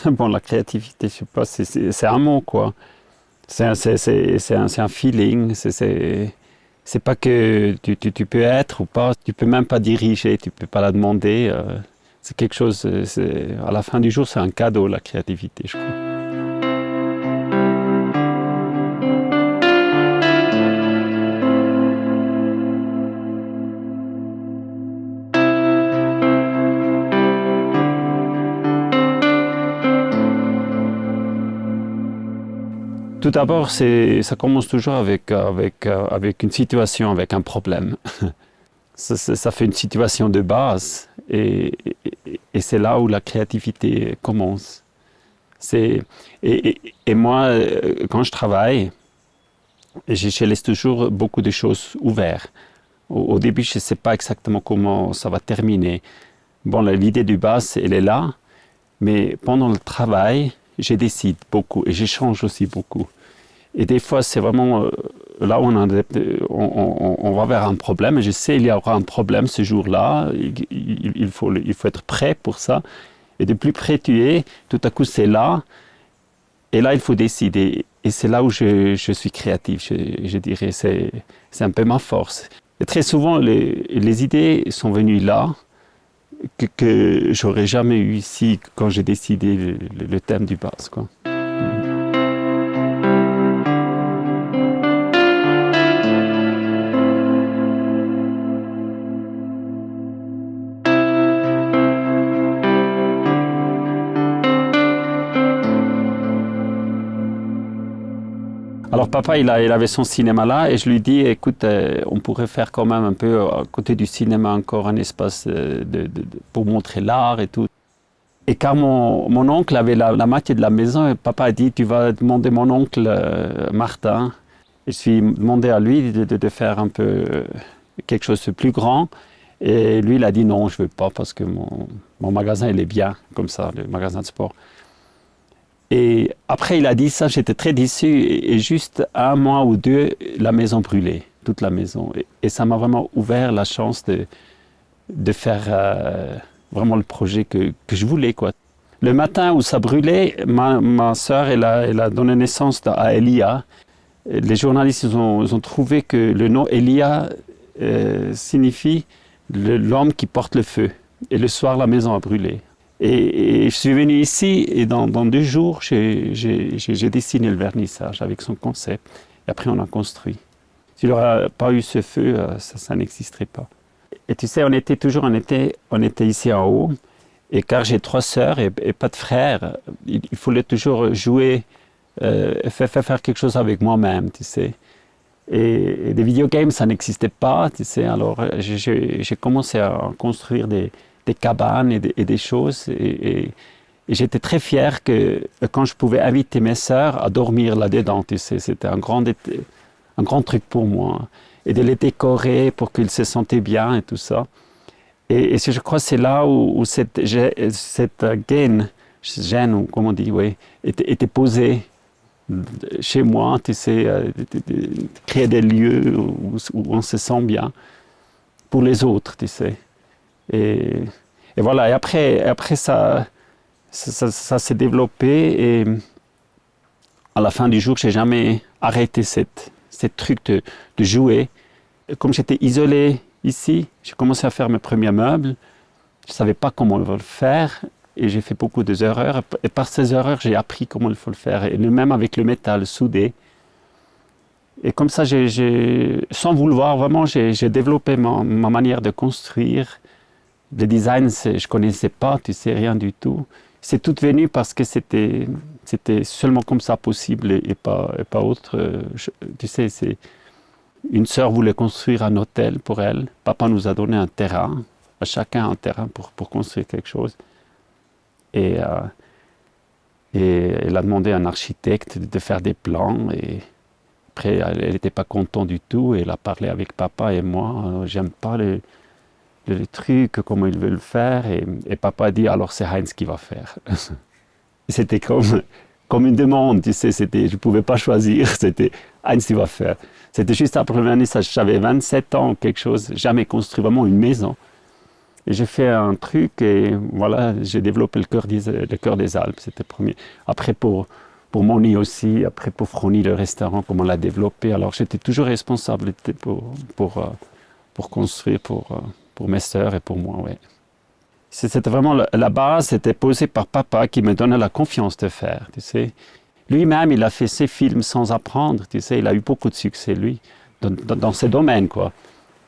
Bon, la créativité, je sais pas, c'est un mot, quoi. C'est un feeling. C'est pas que tu peux être ou pas. Tu peux même pas diriger, tu peux pas la demander. C'est quelque chose, à la fin du jour, c'est un cadeau, la créativité, je crois. Tout d'abord, ça commence toujours avec une situation, avec un problème. Ça fait une situation de base et c'est là où la créativité commence. Et moi, quand je travaille, je laisse toujours beaucoup de choses ouvertes. Au début, je ne sais pas exactement comment ça va terminer. Bon, l'idée du base, elle est là, mais pendant le travail, je décide beaucoup et j'échange aussi beaucoup. Et des fois, c'est vraiment là où on va vers un problème. Et je sais qu'il y aura un problème ce jour-là. Il faut être prêt pour ça. Et de plus près tu es, tout à coup, c'est là. Et là, il faut décider. Et c'est là où je suis créatif, je dirais. C'est un peu ma force. Et très souvent, les idées sont venues là, que j'aurais jamais eu ici quand j'ai décidé le thème du base, quoi. Alors papa, il avait son cinéma là et je lui dis, écoute, on pourrait faire quand même un peu à côté du cinéma encore un espace pour montrer l'art et tout. Et car mon oncle avait la moitié de la maison, et papa a dit, tu vas demander mon oncle Martin. Et je suis demandé à lui de faire un peu quelque chose de plus grand. Et lui, il a dit non, je ne veux pas parce que mon magasin, il est bien comme ça, le magasin de sport. Et après, il a dit ça, j'étais très déçu. Et juste un mois ou deux, la maison brûlait, toute la maison. Et ça m'a vraiment ouvert la chance de faire vraiment le projet que je voulais, quoi. Le matin où ça brûlait, ma sœur, elle a donné naissance à Elia. Les journalistes ils ont trouvé que le nom Elia signifie l'homme qui porte le feu. Et le soir, la maison a brûlé. Et je suis venu ici et dans 2 jours, j'ai dessiné le vernissage avec son concept. Et après, on a construit. S'il n'y aurait pas eu ce feu, ça n'existerait pas. Et tu sais, on était ici en haut. Et car j'ai 3 sœurs et pas de frères, il fallait toujours jouer, faire quelque chose avec moi-même, tu sais. Et des videogames, ça n'existait pas, tu sais. Alors, j'ai commencé à construire des cabanes et des choses. Et j'étais très fier que quand je pouvais inviter mes sœurs à dormir là-dedans, tu sais, c'était un grand truc pour moi. Et de les décorer pour qu'ils se sentaient bien et tout ça. Et je crois que c'est là où cette gêne, ou comment on dit, oui, était posée chez moi, tu sais, de créer des lieux où on se sent bien pour les autres, tu sais. Et voilà, et après ça s'est développé et à la fin du jour, je n'ai jamais arrêté cette truc de jouer. Comme j'étais isolé ici, j'ai commencé à faire mes premiers meubles. Je ne savais pas comment on va le faire et j'ai fait beaucoup d'erreurs. Et par ces erreurs, j'ai appris comment il faut le faire. Et même avec le métal soudé. Et comme ça, sans vouloir, vraiment, j'ai développé ma manière de construire. Le design, je ne connaissais pas, tu sais, rien du tout. C'est tout venu parce que c'était seulement comme ça possible et pas autre. Tu sais, une sœur voulait construire un hôtel pour elle. Papa nous a donné un terrain, à chacun un terrain pour construire quelque chose. Et elle a demandé à un architecte de faire des plans. Et après, elle n'était pas contente du tout. Et elle a parlé avec papa et moi. J'aime pas le truc, comment il veut le faire. Et papa a dit, alors c'est Heinz qui va faire. C'était comme une demande, tu sais, je ne pouvais pas choisir, c'était Heinz qui va faire. C'était juste après le vernissage, j'avais 27 ans ou quelque chose, jamais construit vraiment une maison. Et j'ai fait un truc et voilà, j'ai développé le cœur des Alpes. C'était le premier. Après pour Moni aussi, après pour Froni, le restaurant, comment on l'a développé. Alors j'étais toujours responsable pour construire pour mes sœurs et pour moi. Ouais. C'était vraiment la base, c'était posée par papa qui me donnait la confiance de faire. Tu sais. Lui-même, il a fait ses films sans apprendre. Tu sais, il a eu beaucoup de succès, lui, dans ses domaines, quoi.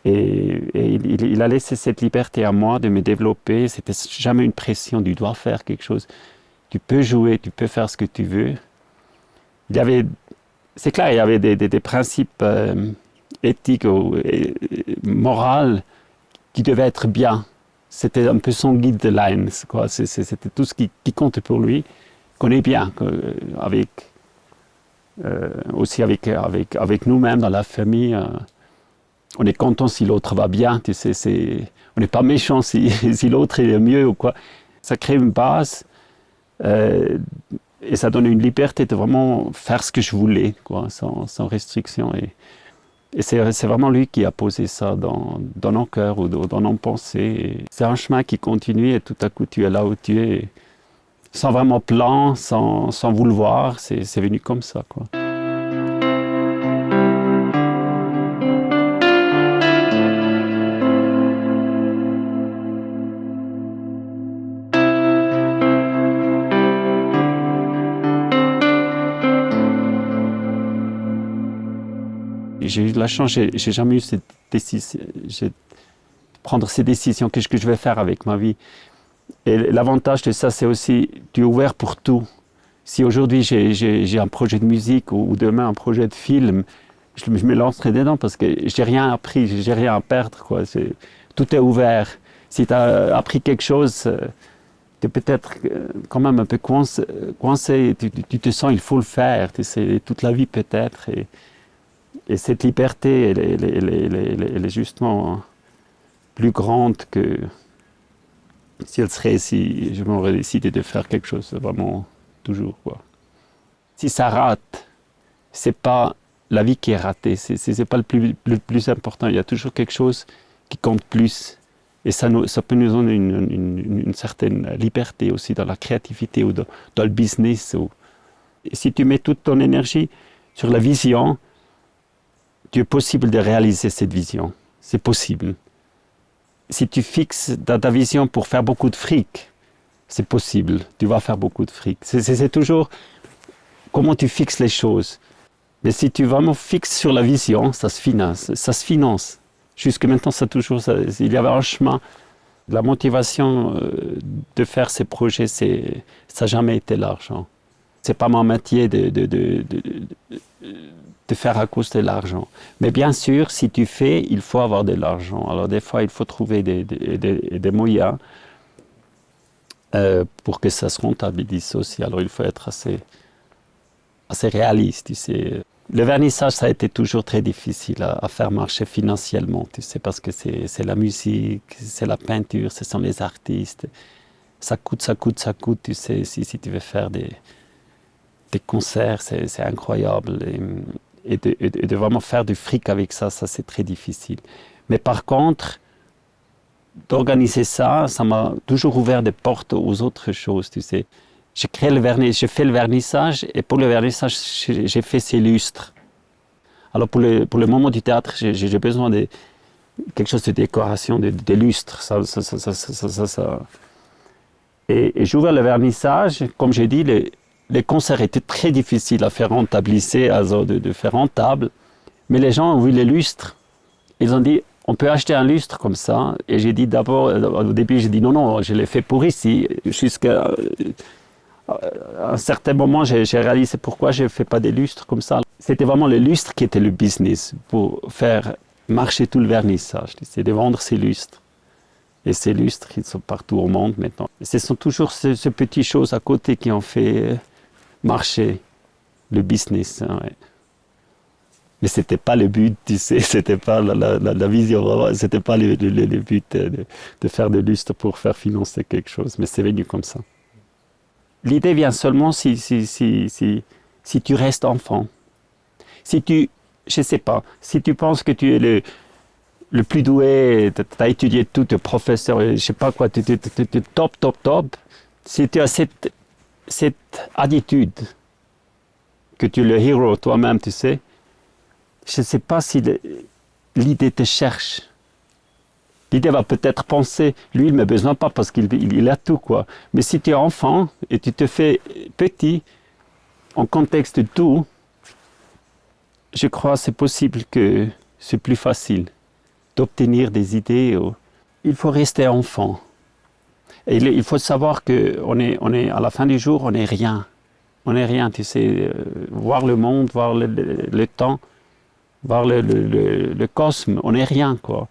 Et il a laissé cette liberté à moi de me développer. C'était jamais une pression, tu dois faire quelque chose. Tu peux jouer, tu peux faire ce que tu veux. Il y avait, c'est clair, il y avait des principes éthiques ou moraux qui devaient être bien. C'était un peu son guide de lines, quoi. C'était tout ce qui compte pour lui, qu'on est bien, aussi avec nous-mêmes dans la famille. On est content si l'autre va bien, tu sais, on n'est pas méchant si l'autre est mieux ou quoi. Ça crée une base et ça donne une liberté de vraiment faire ce que je voulais, quoi, sans restriction. Et c'est vraiment lui qui a posé ça dans nos cœurs ou dans nos pensées. C'est un chemin qui continue et tout à coup tu es là où tu es, sans vraiment plan, sans vouloir, c'est venu comme ça, quoi. J'ai eu de la chance, j'ai jamais eu cette décision, prendre ces décisions, qu'est-ce que je vais faire avec ma vie. Et l'avantage de ça, c'est aussi, tu es ouvert pour tout. Si aujourd'hui j'ai un projet de musique ou demain un projet de film, je me lancerai dedans parce que j'ai rien appris, j'ai rien à perdre, quoi. Tout est ouvert. Si tu as appris quelque chose, tu es peut-être quand même un peu coincé, tu te sens, il faut le faire, c'est toute la vie peut-être. Et cette liberté, elle est justement plus grande que si elle serait, si je m'aurais décidé de faire quelque chose, vraiment toujours, quoi. Si ça rate, c'est pas la vie qui est ratée, c'est pas le plus important. Il y a toujours quelque chose qui compte plus. Et ça peut nous donner une certaine liberté aussi dans la créativité ou dans le business. Et si tu mets toute ton énergie sur la vision, tu es possible de réaliser cette vision. C'est possible. Si tu fixes dans ta vision pour faire beaucoup de fric, c'est possible. Tu vas faire beaucoup de fric. C'est toujours comment tu fixes les choses. Mais si tu vraiment fixes sur la vision, ça se finance. Jusque maintenant, il y avait un chemin. La motivation de faire ces projets, ça n'a jamais été l'argent. C'est pas mon métier de faire à cause de l'argent. Mais bien sûr, si tu fais, il faut avoir de l'argent. Alors des fois, il faut trouver des moyens pour que ça se rentabilise aussi. Alors il faut être assez réaliste, tu sais. Le vernissage, ça a été toujours très difficile à faire marcher financièrement, tu sais, parce que c'est la musique, c'est la peinture, ce sont les artistes. Ça coûte, tu sais, si tu veux faire des concerts, c'est incroyable. Et de vraiment faire du fric avec ça c'est très difficile. Mais par contre, d'organiser ça m'a toujours ouvert des portes aux autres choses, tu sais. J'ai fait le vernissage, et pour le vernissage, j'ai fait ces lustres. Alors pour le moment du théâtre, j'ai besoin de quelque chose de décoration, de lustres. Et j'ai ouvert le vernissage, comme j'ai dit, les concerts étaient très difficiles à faire rentabiliser, de faire rentable. Mais les gens ont vu les lustres. Ils ont dit, on peut acheter un lustre comme ça. Et j'ai dit d'abord, au début, j'ai dit non, je l'ai fait pour ici. Jusqu'à un certain moment, j'ai réalisé pourquoi je ne fais pas des lustres comme ça. C'était vraiment le lustre qui était le business pour faire marcher tout le vernissage. C'est de vendre ces lustres. Et ces lustres, ils sont partout au monde maintenant. Et ce sont toujours ces petites choses à côté qui ont fait marcher le business. Hein, ouais. Mais ce n'était pas le but, tu sais, ce n'était pas la vision, ce n'était pas le but de faire des lustres pour faire financer quelque chose. Mais c'est venu comme ça. L'idée vient seulement si tu restes enfant. Si tu, je ne sais pas, si tu penses que tu es le plus doué, tu as étudié tout, tu es professeur, je sais pas quoi, tu es top, top, top. Si tu as cette attitude, que tu es le héros toi-même, tu sais, je ne sais pas si l'idée te cherche. L'idée va peut-être penser, lui, il ne me besoin pas parce qu'il a tout, quoi. Mais si tu es enfant et tu te fais petit, en contexte de tout, je crois que c'est possible que c'est plus facile d'obtenir des idées. Il faut rester enfant. Et il faut savoir qu'on est, à la fin du jour, on n'est rien. On n'est rien, tu sais. Voir le monde, voir le temps, voir le cosmos, on n'est rien, quoi.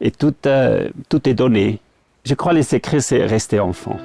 Et tout est donné. Je crois que le secret, c'est rester enfant.